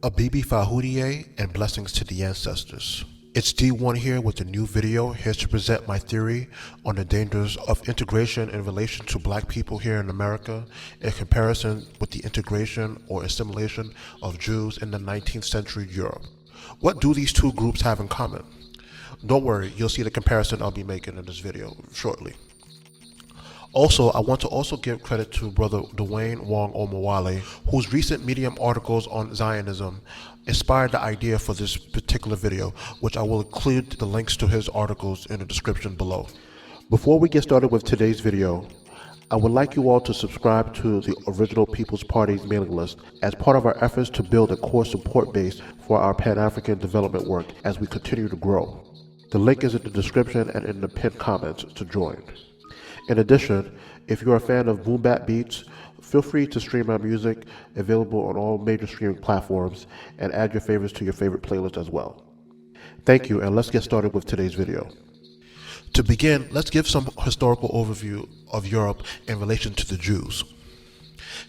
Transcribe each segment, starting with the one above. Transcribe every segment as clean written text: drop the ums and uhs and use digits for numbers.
Abibi Fahudie and blessings to the ancestors. It's D1 here with a new video, here to present my theory on the dangers of integration in relation to black people here in America in comparison with the integration or assimilation of Jews in the 19th century Europe. What do these two groups have in common? Don't worry, you'll see the comparison I'll be making in this video shortly. Also, I want to give credit to Brother Dwayne Wong Omowale, whose recent Medium articles on Zionism inspired the idea for this particular video, which I will include the links to his articles in the description below. Before we get started with today's video, I would like you all to subscribe to the Original People's Party's mailing list as part of our efforts to build a core support base for our Pan-African development work as we continue to grow. The link is in the description and in the pinned comments to join. In addition, if you're a fan of boom bap beats, feel free to stream my music, available on all major streaming platforms, and add your favorites to your favorite playlist as well. Thank you, and let's get started with today's video. To begin, let's give some historical overview of Europe in relation to the Jews.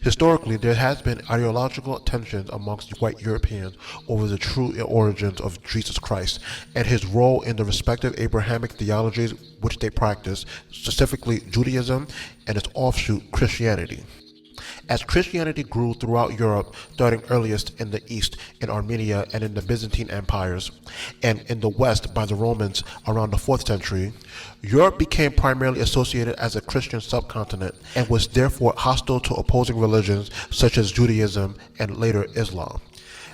Historically, there has been ideological tensions amongst white Europeans over the true origins of Jesus Christ and his role in the respective Abrahamic theologies which they practice, specifically Judaism and its offshoot Christianity. As Christianity grew throughout Europe, starting earliest in the East in Armenia and in the Byzantine empires, and in the West by the Romans around the 4th century, Europe became primarily associated as a Christian subcontinent and was therefore hostile to opposing religions such as Judaism and later Islam.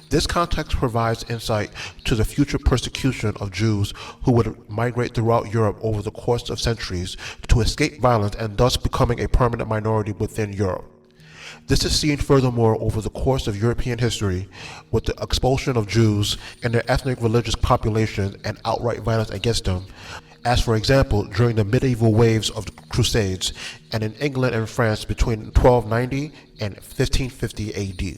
This context provides insight to the future persecution of Jews who would migrate throughout Europe over the course of centuries to escape violence and thus becoming a permanent minority within Europe. This is seen furthermore over the course of European history with the expulsion of Jews and their ethnic religious population and outright violence against them, as for example during the medieval waves of the Crusades and in England and France between 1290 and 1550 AD.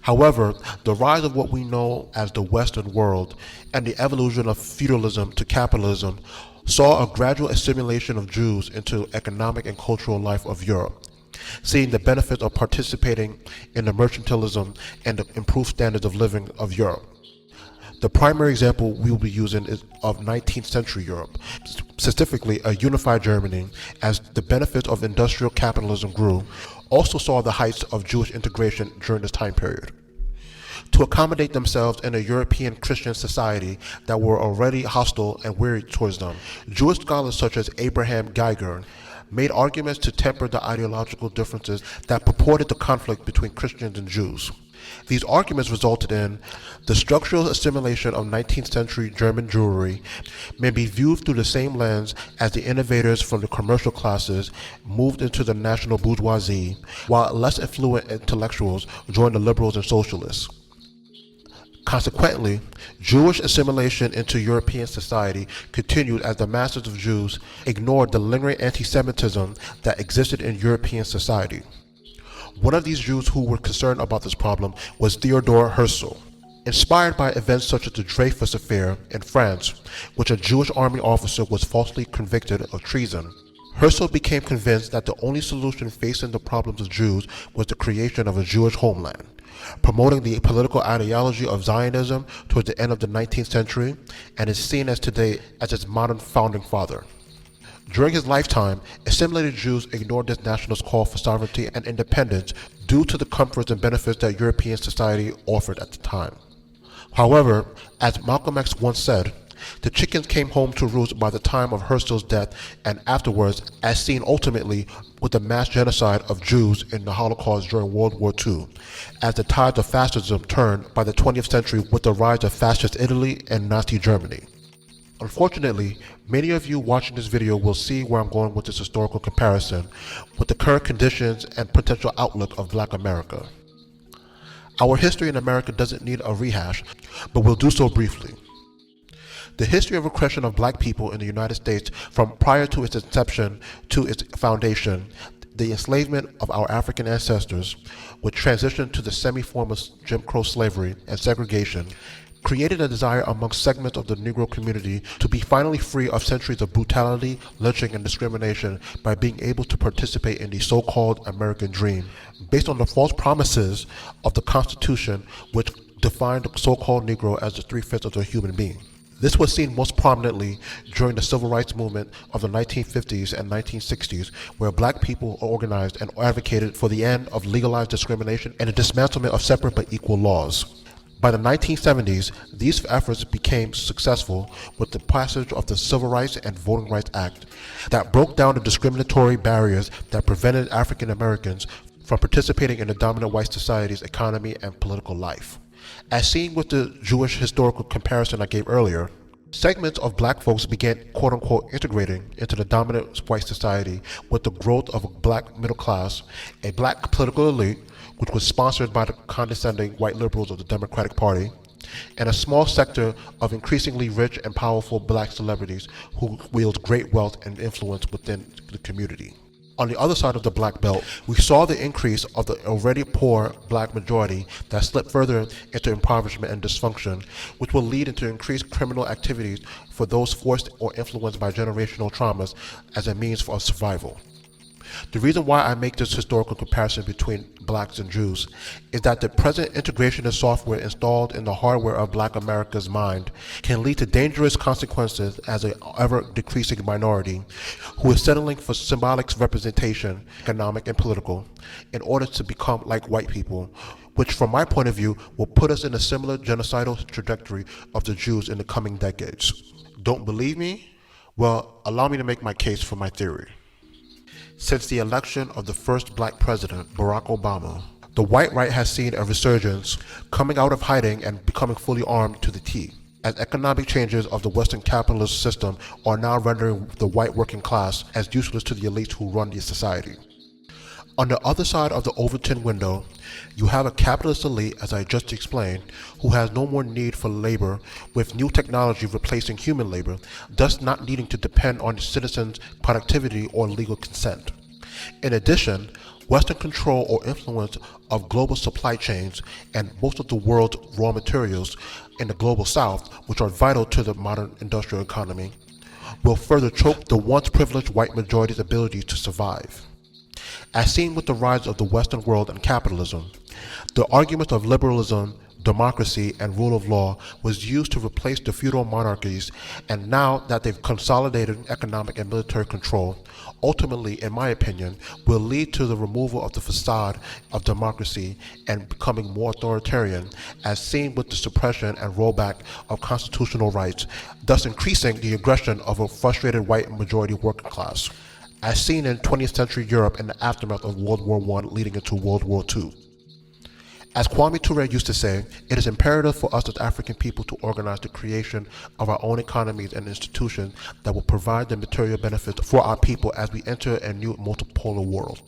However, the rise of what we know as the Western world and the evolution of feudalism to capitalism saw a gradual assimilation of Jews into economic and cultural life of Europe, seeing the benefits of participating in the mercantilism and the improved standards of living of Europe. The primary example we will be using is of 19th century Europe, specifically a unified Germany, as the benefits of industrial capitalism grew, also saw the heights of Jewish integration during this time period. To accommodate themselves in a European Christian society that were already hostile and weary towards them, Jewish scholars such as Abraham Geiger made arguments to temper the ideological differences that purported the conflict between Christians and Jews. These arguments resulted in the structural assimilation of 19th century German Jewry may be viewed through the same lens as the innovators from the commercial classes moved into the national bourgeoisie, while less affluent intellectuals joined the liberals and socialists. Consequently, Jewish assimilation into European society continued as the masses of Jews ignored the lingering anti-Semitism that existed in European society. One of these Jews who were concerned about this problem was Theodor Herzl. Inspired by events such as the Dreyfus Affair in France, which a Jewish army officer was falsely convicted of treason, Herzl became convinced that the only solution facing the problems of Jews was the creation of a Jewish homeland, promoting the political ideology of Zionism towards the end of the 19th century, and is seen as today as its modern founding father. During his lifetime, assimilated Jews ignored this nationalist call for sovereignty and independence due to the comforts and benefits that European society offered at the time. However, as Malcolm X once said, the chickens came home to roost by the time of Herzl's death and afterwards, as seen ultimately with the mass genocide of Jews in the Holocaust during World War II, as the tides of fascism turned by the 20th century with the rise of fascist Italy and Nazi Germany. Unfortunately, many of you watching this video will see where I'm going with this historical comparison with the current conditions and potential outlook of Black America. Our history in America doesn't need a rehash, but we'll do so briefly. The history of oppression of black people in the United States from prior to its inception to its foundation, the enslavement of our African ancestors, which transitioned to the semi-formal Jim Crow slavery and segregation, created a desire amongst segments of the Negro community to be finally free of centuries of brutality, lynching, and discrimination by being able to participate in the so-called American dream, based on the false promises of the Constitution, which defined the so-called Negro as the three-fifths of a human being. This was seen most prominently during the civil rights movement of the 1950s and 1960s, where black people organized and advocated for the end of legalized discrimination and the dismantlement of separate but equal laws. By the 1970s, these efforts became successful with the passage of the Civil Rights and Voting Rights Act that broke down the discriminatory barriers that prevented African Americans from participating in the dominant white society's economy and political life. As seen with the Jewish historical comparison I gave earlier, segments of black folks began quote-unquote integrating into the dominant white society with the growth of a black middle class, a black political elite, which was sponsored by the condescending white liberals of the Democratic Party, and a small sector of increasingly rich and powerful black celebrities who wield great wealth and influence within the community. On the other side of the black belt, we saw the increase of the already poor black majority that slipped further into impoverishment and dysfunction, which will lead into increased criminal activities for those forced or influenced by generational traumas as a means of survival. The reason why I make this historical comparison between blacks and Jews is that the present integrationist software installed in the hardware of black America's mind can lead to dangerous consequences as an ever-decreasing minority who is settling for symbolic representation, economic and political, in order to become like white people, which from my point of view will put us in a similar genocidal trajectory of the Jews in the coming decades. Don't believe me? Well, allow me to make my case for my theory. Since the election of the first black president, Barack Obama, the white right has seen a resurgence, coming out of hiding and becoming fully armed to the teeth, as economic changes of the Western capitalist system are now rendering the white working class as useless to the elites who run the society. On the other side of the Overton window, you have a capitalist elite, as I just explained, who has no more need for labor, with new technology replacing human labor, thus not needing to depend on citizens' productivity or legal consent. In addition, Western control or influence of global supply chains and most of the world's raw materials in the global south, which are vital to the modern industrial economy, will further choke the once privileged white majority's ability to survive. As seen with the rise of the Western world and capitalism, the argument of liberalism, democracy, and rule of law was used to replace the feudal monarchies, and now that they've consolidated economic and military control, ultimately, in my opinion, will lead to the removal of the facade of democracy and becoming more authoritarian, as seen with the suppression and rollback of constitutional rights, thus increasing the aggression of a frustrated white majority working class, as seen in 20th century Europe in the aftermath of World War I leading into World War II. As Kwame Ture used to say, it is imperative for us as African people to organize the creation of our own economies and institutions that will provide the material benefits for our people as we enter a new multipolar world.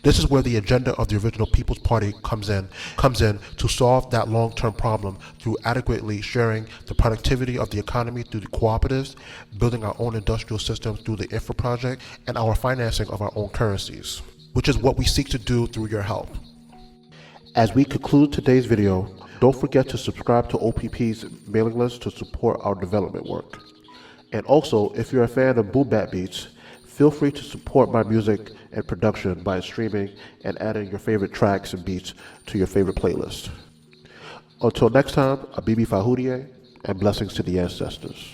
This is where the agenda of the original People's Party comes in to solve that long-term problem through adequately sharing the productivity of the economy through the cooperatives, building our own industrial systems through the infra project, and our financing of our own currencies, which is what we seek to do through your help. As we conclude today's video, don't forget to subscribe to OPP's mailing list to support our development work. And also, if you're a fan of boom bap beats, feel free to support my music and production by streaming and adding your favorite tracks and beats to your favorite playlist. Until next time, Abibi Fahudie, and blessings to the ancestors.